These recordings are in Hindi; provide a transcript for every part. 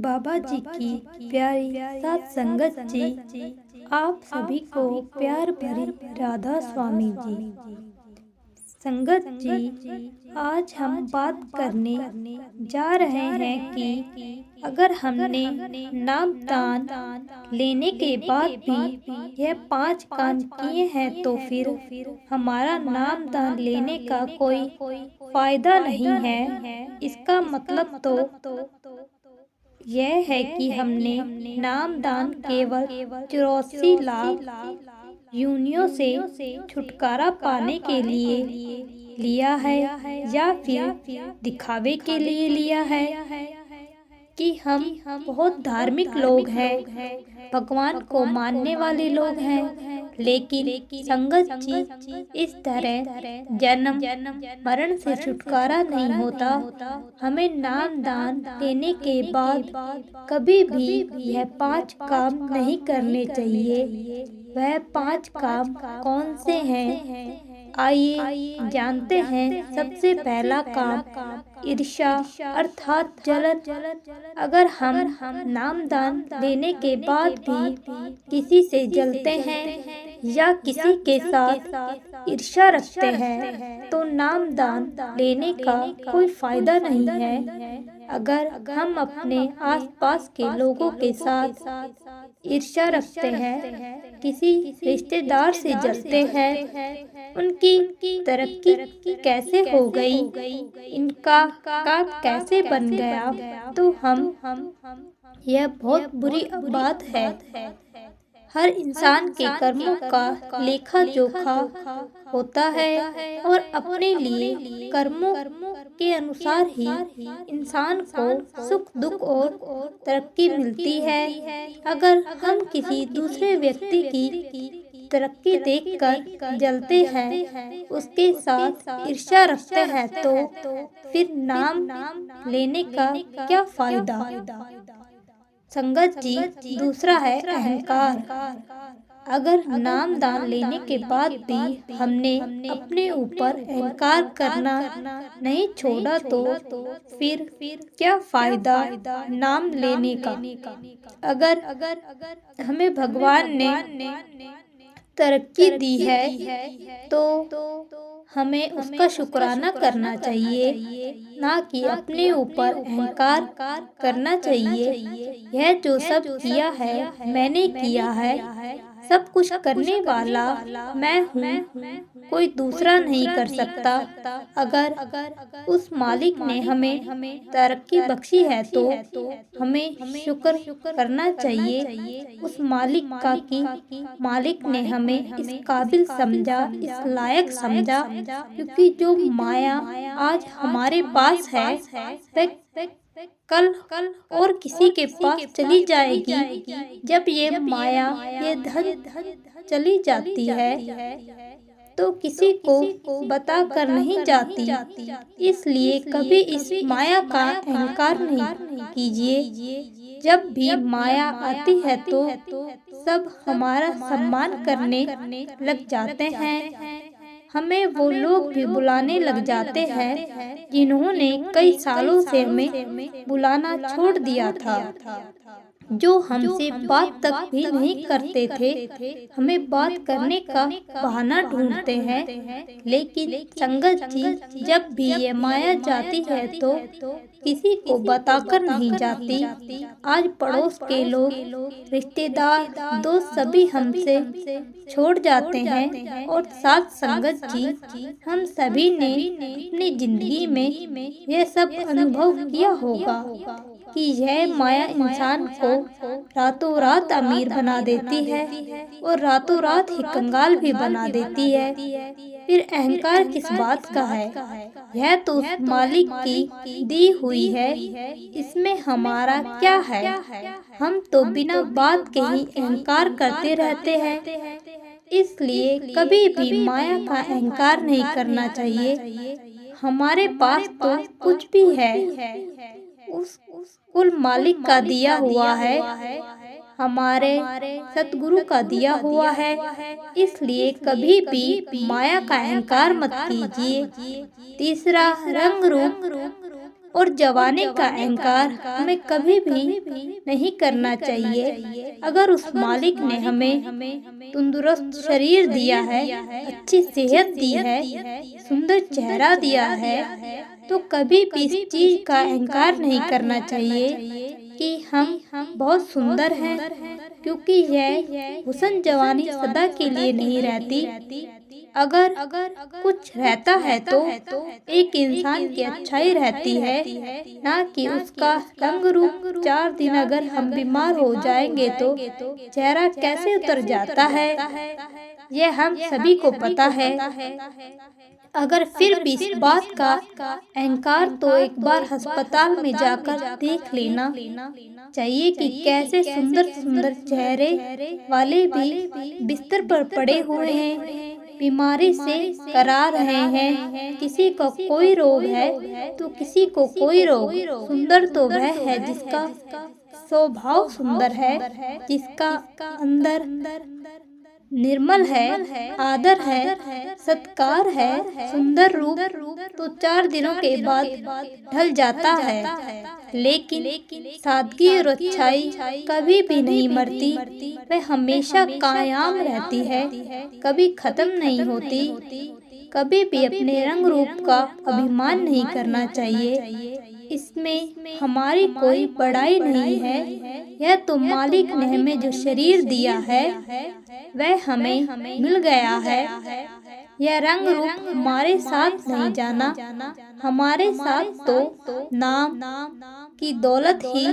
बाबा जी की प्यारी सात संगत जी, आप सभी को प्यार भरी राधा स्वामी जी। संगत जी, आज हम बात करने जा रहे हैं कि अगर हमने नाम दान लेने के बाद भी यह 5 काम किए हैं तो फिर हमारा नाम दान लेने का कोई फायदा नहीं है। इसका मतलब तो यह है कि हमने नाम दान केवल 84 लाख योनियों से छुटकारा पाने के लिए लिया है या फिर दिखावे के लिए लिया है कि हम बहुत धार्मिक लोग हैं, भगवान को मानने वाले लोग हैं। लेकिन संगत जी, इस तरह जन्म मरण से छुटकारा नहीं होता। हमें नाम दान लेने के बाद कभी भी यह 5 काम नहीं करने चाहिए। वह 5 काम कौन से हैं? आइए जानते हैं। सबसे पहला काम ईर्ष्या अर्थात जलन। अगर हम नाम दान लेने के बाद भी किसी से जलते हैं या किसी के साथ ईर्ष्या रखते हैं तो नाम दान लेने का कोई फायदा नहीं है। अगर हम अपने आसपास के लोगों के साथ ईर्ष्या रखते हैं, किसी रिश्तेदार से जलते हैं, उनकी तरक्की कैसे हो गई, इनका काम कैसे बन गया, तो हम यह बहुत बुरी बात है। हर इंसान के कर्मों का लेखा जोखा होता है और अपने लिए कर्मों के अनुसार ही इंसान को सुख दुख और तरक्की मिलती है। अगर हम किसी दूसरे व्यक्ति की तरक्की देखकर जलते हैं, उसके साथ ईर्ष्या रखते हैं, तो फिर नाम लेने का क्या फायदा। संगत जी, दूसरा है अहंकार। अगर नाम दान लेने के बाद भी हमने अपने ऊपर अहंकार करना नहीं छोड़ा तो फिर क्या फायदा नाम लेने का। अगर हमें भगवान ने तरक्की दी है तो हमें उसका शुक्राना करना चाहिए, ना कि अपने ऊपर अहंकार करना चाहिए। यह जो सब किया है मैंने किया है, सब कुछ करने वाला मैं हूँ, कोई दूसरा नहीं कर सकता। अगर उस मालिक ने हमें तरक्की बख्शी है तो हमें शुक्र करना चाहिए उस मालिक का कि मालिक ने हमें इस काबिल समझा, इस लायक समझा। क्योंकि जो माया आज हमारे पास है वह कल और किसी के पास चली जाएगी। जब ये माया, ये धन चली जाती है तो किसी को बता कर नहीं जाती। इसलिए कभी इस माया का अहंकार नहीं कीजिए। जब भी माया आती है तो सब हमारा सम्मान करने लग जाते हैं। हमें वो लोग भी बुलाने लग जाते हैं जिन्होंने कई सालों से हमें बुलाना छोड़ दिया था, जो हमसे बात तक भी नहीं करते थे, हमें बात करने का बहाना ढूंढते हैं। लेकिन संगत जी, जब भी ये माया जाती है तो किसी को बताकर नहीं जाती। आज पड़ोस के लोग, रिश्तेदार, दोस्त सभी हमसे छोड़ जाते हैं। और साथ संगत जी, हम सभी ने अपनी जिंदगी में यह सब अनुभव किया होगा कि यह माया इंसान को रातों रात अमीर बना देती है और रातों रात ही कंगाल भी बना देती है। फिर अहंकार किस बात का है? यह तो उस मालिक की दी हुई है, इसमें हमारा क्या है? हम तो बिना बात के ही अहंकार करते रहते हैं। इसलिए कभी भी माया का अहंकार नहीं करना चाहिए। हमारे पास तो कुछ भी है उस कुल मालिक का दिया हुआ है, हमारे सतगुरु का दिया हुआ है। इसलिए कभी भी माया का अहंकार मत कीजिए। तीसरा, रंग रूप और जवानी का अहंकार हमें कभी भी नहीं करना चाहिए। अगर उस मालिक ने हमें तंदुरुस्त शरीर दिया है, अच्छी सेहत दी है, सुंदर चेहरा दिया है, तो कभी भी इस चीज का अहंकार नहीं करना चाहिए कि हम बहुत सुंदर हैं, क्योंकि यह हुस्न जवानी सदा के लिए नहीं रहती। अगर कुछ रहता है तो एक इंसान की अच्छाई रहती है, ना कि उसका रंग रूप। 4 दिन अगर हम बीमार हो जाएंगे तो चेहरा कैसे उतर जाता है, यह हम सभी को पता है। अगर फिर भी इस बात का अहंकार तो एक बार अस्पताल में जाकर देख लेना चाहिए कि कैसे सुंदर सुंदर चेहरे वाले भी बिस्तर पर पड़े हुए हैं, बीमारी से करा रहे हैं। किसी को कोई रोग है तो किसी को कोई रोग। सुंदर तो वह है जिसका स्वभाव सुंदर है, जिसका अंदर निर्मल है, आदर है, सत्कार है। सुंदर रूप तो 4 दिनों के बाद ढल जाता है, लेकिन सादगी और अच्छाई कभी भी नहीं मरती, वह हमेशा कायम रहती है, कभी खत्म नहीं होती। कभी भी अपने रंग रूप का अभिमान नहीं करना चाहिए। इसमें हमारी कोई बड़ाई नहीं है, यह तो मालिक ने हमें जो शरीर दिया है वह हमें मिल गया है। यह रंग रूप हमारे साथ नहीं जाना, हमारे साथ तो नाम की दौलत ही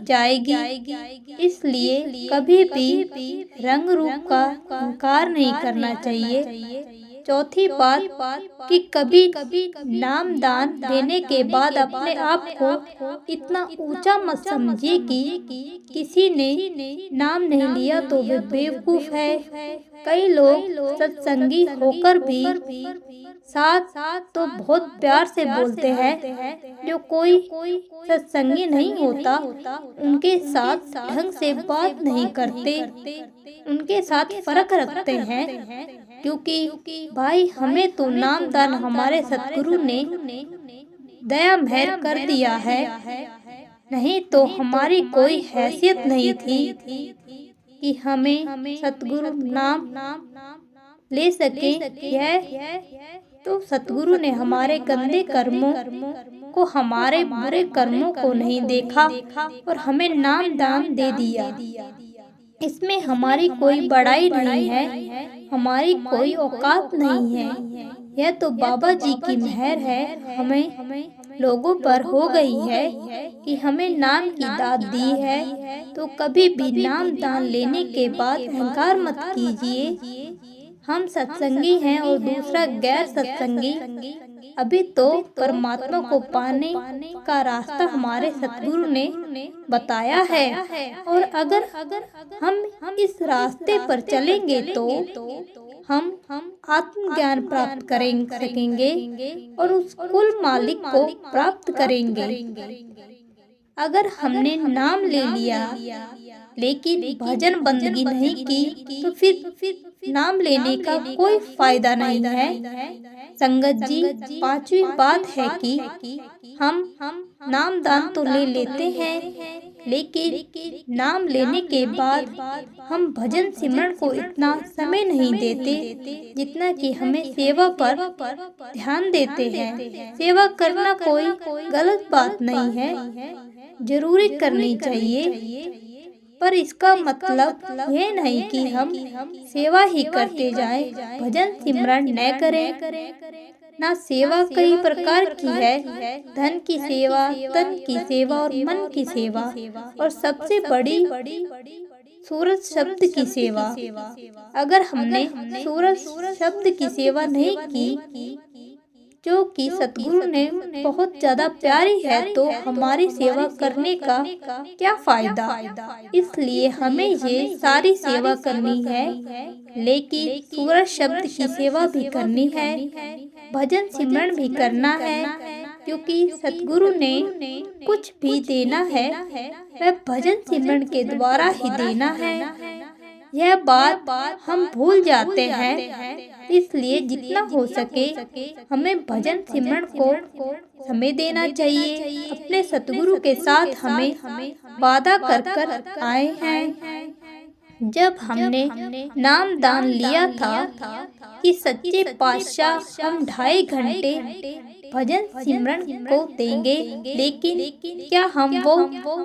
जाएगी। इसलिए कभी भी रंग रूप का अहंकार नहीं करना चाहिए। चौथी बात कि कभी नाम दान देने के बाद अपने आप को इतना ऊंचा मत समझिए कि किसी ने नाम नहीं लिया तो वे बेवकूफ है। कई लोग सत्संगी होकर भी साथ तो बहुत प्यार से बोलते हैं, जो कोई सत्संगी नहीं होता उनके साथ ढंग से बात नहीं करते, उनके साथ फर्क रखते हैं। क्योंकि भाई हमें तो नाम दान हमारे सतगुरु ने दया मेहर कर दिया है, नहीं तो हमारी कोई हैसियत नहीं थी कि हमें सतगुरु नाम ले सके। यह तो सतगुरु ने हमारे गंदे कर्मों को, हमारे बुरे कर्मों को नहीं देखा और हमें नाम दान दे दिया। इसमें हमारी कोई बड़ाई नहीं है, हमारी कोई औकात नहीं है। यह तो बाबा जी की मेहर है, हमें लोगों पर हो गई है कि हमें नाम की दात दी है। तो कभी भी नाम दान लेने के बाद अहंकार मत कीजिए। हम सत्संगी हैं और दूसरा गैर सत्संगी। अभी तो परमात्मा को पाने का रास्ता हमारे सतगुरु ने बताया है, और अगर हम इस रास्ते पर चलेंगे तो हम आत्मज्ञान प्राप्त सकेंगे और उस कुल मालिक को प्राप्त करेंगे। अगर हमने नाम ले लिया लेकिन भजन बंदगी नहीं की तो फिर नाम लेने का कोई फायदा नहीं है। संगत जी, 5वीं बात है कि हम नाम दान तो ले लेते हैं, लेकिन नाम लेने के बाद हम भजन सिमरन को इतना समय नहीं देते जितना कि हमें सेवा पर ध्यान देते हैं। सेवा करना कोई गलत बात नहीं है, जरूरी करनी चाहिए, पर इसका मतलब यह नहीं कि हम सेवा ही करते जाएं, भजन सिमरन न करें। ना सेवा कई प्रकार की है, धन की सेवा, तन की सेवा और मन की सेवा, और सबसे बड़ी सूरज शब्द की सेवा। अगर हमने सूरज शब्द की सेवा नहीं की, जो कि सतगुरु ने बहुत ज्यादा प्यारी है, तो हमारी सेवा करने का क्या फायदा। इसलिए हमें ये सारी सेवा करनी है, लेकिन सूरज शब्द की सेवा भी करनी है, भजन सिमरन भी करना है, क्योंकि सतगुरु ने कुछ भी देना है वह भजन सिमरन के द्वारा ही देना है। यह बात हम भूल जाते हैं। इसलिए जितना हो सके हमें भजन सिमरन को समय देना चाहिए। अपने सतगुरु के साथ हमें वादा कर कर आए हैं। जब हमने नाम दान लिया था कि सच्चे पातशाह हम 2.5 घंटे भजन सिमरन को देंगे, लेकिन क्या हम वो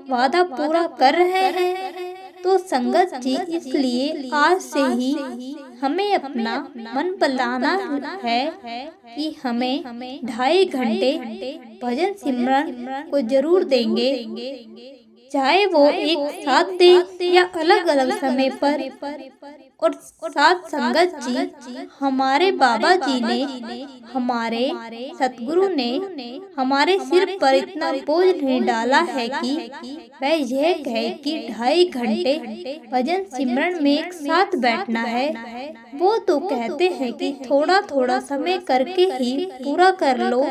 वादा पूरा कर रहे हैं? तो संगत जी, इसलिए आज से ही हमें अपना मन बनाना है कि हमें 2.5 घंटे भजन सिमरन को जरूर देंगे, चाहे वो एक साथ दे या अलग अलग समय पर। और साथ संगत जी, हमारे बाबा जी ने, हमारे सतगुरु ने हमारे सिर पर इतना बोझ नहीं डाला है कि वह यह कहे कि 2.5 घंटे भजन सिमरन में एक साथ बैठना है। वो तो कहते हैं कि थोड़ा थोड़ा समय करके ही पूरा कर लो,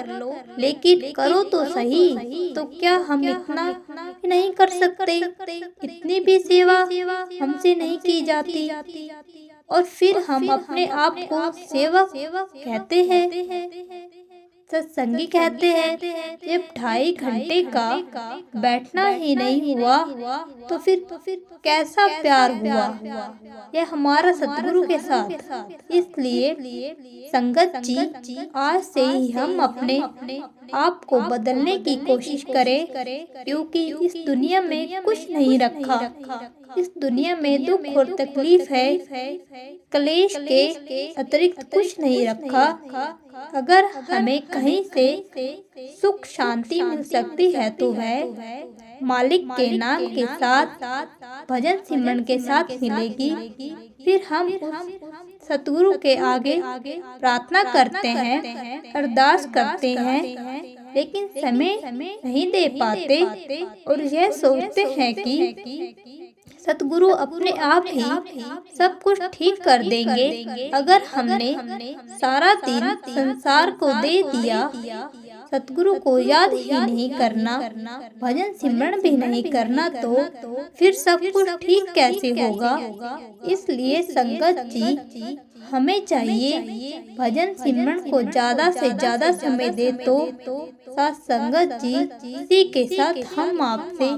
लेकिन करो तो सही। तो क्या हम इतना नहीं कर सकते? इतनी भी सेवा हमसे नहीं की जाती, और फिर हम अपने आप को सेवक कहते हैं, सत्संगी कहते हैं। जब 2.5 घंटे का बैठना ही नहीं हुआ तो फिर कैसा प्यार हुआ यह हमारा सतगुरु के साथ। इसलिए संगत जी, आज से ही हम अपने आप को बदलने की कोशिश करें, क्योंकि इस दुनिया में कुछ नहीं रखा। इस दुनिया में दुख और तकलीफ है, क्लेश के अतिरिक्त कुछ नहीं रखा। अगर हमें कहीं से सुख शांति मिल सकती है तो वह मालिक के नाम के साथ, भजन सिमरन के साथ मिलेगी। फिर हम उस सतगुरु के आगे प्रार्थना करते हैं, अरदास करते हैं, लेकिन समय नहीं दे पाते और यह सोचते हैं कि सतगुरु अपने आप ही सब कुछ ठीक कर देंगे। अगर हमने सारा दिन संसार को दे दिया, सतगुरु को याद ही नहीं करना, भजन सिमरन भी नहीं करना, तो फिर सब कुछ ठीक कैसे होगा? इसलिए संगत जी, हमें चाहिए भजन सिमरन को ज्यादा से ज्यादा समय दे। तो साथ संगत जी, इसी के साथ हम आपसे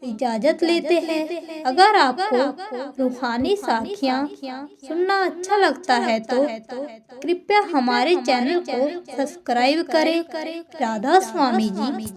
इजाजत लेते हैं। अगर आपको रूहानी साखियाँ सुनना अच्छा लगता है तो कृपया हमारे चैनल को सब्सक्राइब करें। राधा स्वामी जी।